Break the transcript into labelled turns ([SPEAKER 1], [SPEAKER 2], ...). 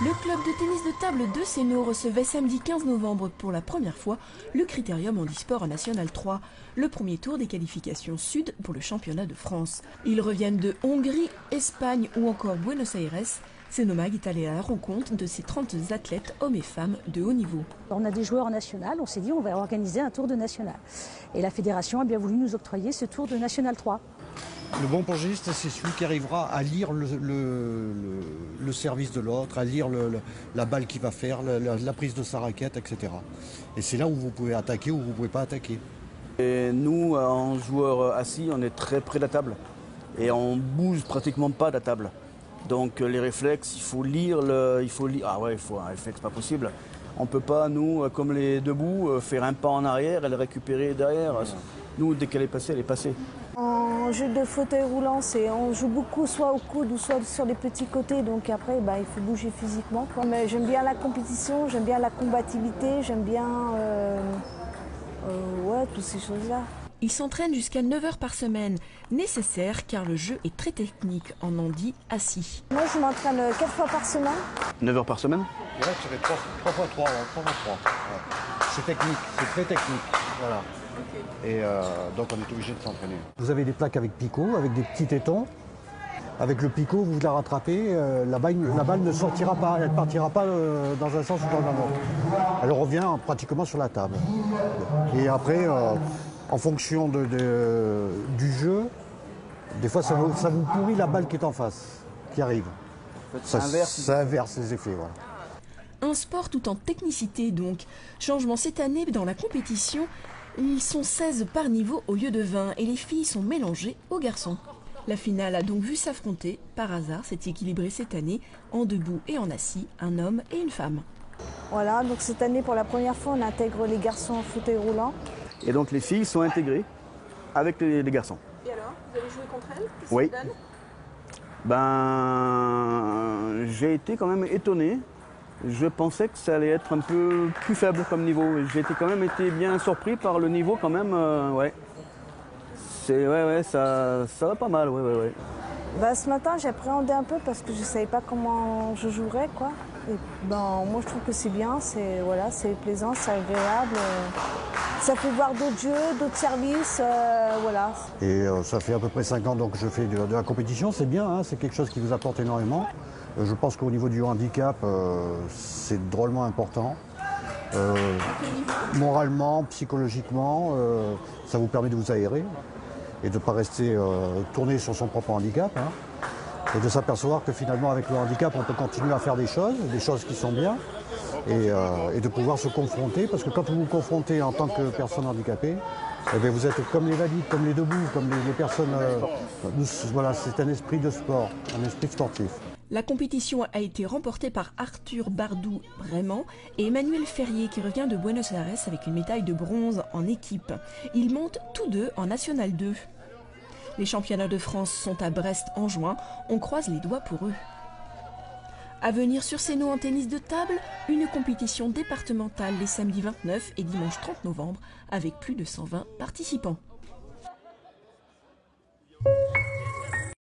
[SPEAKER 1] Le club de tennis de table de Sénaux recevait samedi 15 novembre pour la première fois le Critérium Handisport National 3, le premier tour des qualifications sud pour le championnat de France. Ils reviennent de Hongrie, Espagne ou encore Buenos Aires. Sénomag est allé à la rencontre de ces 30 athlètes hommes et femmes de haut niveau.
[SPEAKER 2] On a des joueurs en national, on s'est dit on va organiser un tour de national. Et la fédération a bien voulu nous octroyer ce tour de national 3.
[SPEAKER 3] Le bon pongiste, c'est celui qui arrivera à lire le service de l'autre, à lire la balle qu'il va faire, la prise de sa raquette, etc. Et c'est là où vous pouvez attaquer ou vous ne pouvez pas attaquer.
[SPEAKER 4] Et nous, en joueur assis, on est très près de la table. Et on bouge pratiquement pas de la table. Donc les réflexes, il faut lire. Ah ouais, il faut un réflexe, pas possible. On ne peut pas, nous, comme les debout, faire un pas en arrière et le récupérer derrière. Nous, dès qu'elle est passée, elle est passée.
[SPEAKER 5] En jeu de fauteuil roulant, on joue beaucoup soit au coude ou soit sur les petits côtés, donc après il faut bouger physiquement, quoi. Mais j'aime bien la compétition, j'aime bien la combativité, j'aime bien toutes ces choses-là.
[SPEAKER 1] Ils s'entraînent jusqu'à 9 heures par semaine, nécessaire car le jeu est très technique en handi assis.
[SPEAKER 5] Moi je m'entraîne 4 fois par semaine.
[SPEAKER 4] 9 heures par semaine?
[SPEAKER 3] Ouais, ça fait 3 fois 3. Ouais. C'est technique, c'est très technique. Voilà. Et donc on est obligé de s'entraîner. Vous avez des plaques avec picot, avec des petits tétons. Avec le picot, vous la rattrapez, la balle ne sortira pas, elle ne partira pas dans un sens ou dans un autre. Elle revient pratiquement sur la table. Et après, en fonction du jeu, des fois ça vous pourrit la balle qui est en face, qui arrive. Ça inverse les effets. Voilà.
[SPEAKER 1] Un sport tout en technicité donc. Changement cette année dans la compétition. Ils sont 16 par niveau au lieu de 20 et les filles sont mélangées aux garçons. La finale a donc vu s'affronter, par hasard, c'est équilibré cette année, en debout et en assis, un homme et une femme.
[SPEAKER 5] Voilà, donc cette année pour la première fois on intègre les garçons en fauteuil roulant.
[SPEAKER 4] Et donc les filles sont intégrées avec les garçons.
[SPEAKER 1] Et alors, vous avez joué contre elles?
[SPEAKER 4] Oui. J'ai été quand même étonné. Je pensais que ça allait être un peu plus faible comme niveau. J'ai quand même été bien surpris par le niveau quand même. Ça va pas mal. Ouais.
[SPEAKER 5] Ce matin j'appréhendais un peu parce que je ne savais pas comment je jouerais, quoi. Et moi je trouve que c'est bien, c'est plaisant, c'est agréable. Ça fait voir d'autres jeux, d'autres services, voilà.
[SPEAKER 3] Et ça fait à peu près 5 ans donc que je fais de la compétition, c'est bien, hein, c'est quelque chose qui vous apporte énormément. Je pense qu'au niveau du handicap, c'est drôlement important. Moralement, psychologiquement, ça vous permet de vous aérer et de ne pas rester tourné sur son propre handicap. Hein, et de s'apercevoir que finalement, avec le handicap, on peut continuer à faire des choses qui sont bien, et de pouvoir se confronter. Parce que quand vous vous confrontez en tant que personne handicapée, eh bien, vous êtes comme les valides, comme les debout, comme les personnes... voilà, c'est un esprit de sport, un esprit sportif.
[SPEAKER 1] La compétition a été remportée par Arthur Bardou-Brément et Emmanuel Ferrier qui revient de Buenos Aires avec une médaille de bronze en équipe. Ils montent tous deux en National 2. Les championnats de France sont à Brest en juin, on croise les doigts pour eux. À venir sur Sénaux en tennis de table, une compétition départementale les samedis 29 et dimanche 30 novembre avec plus de 120 participants.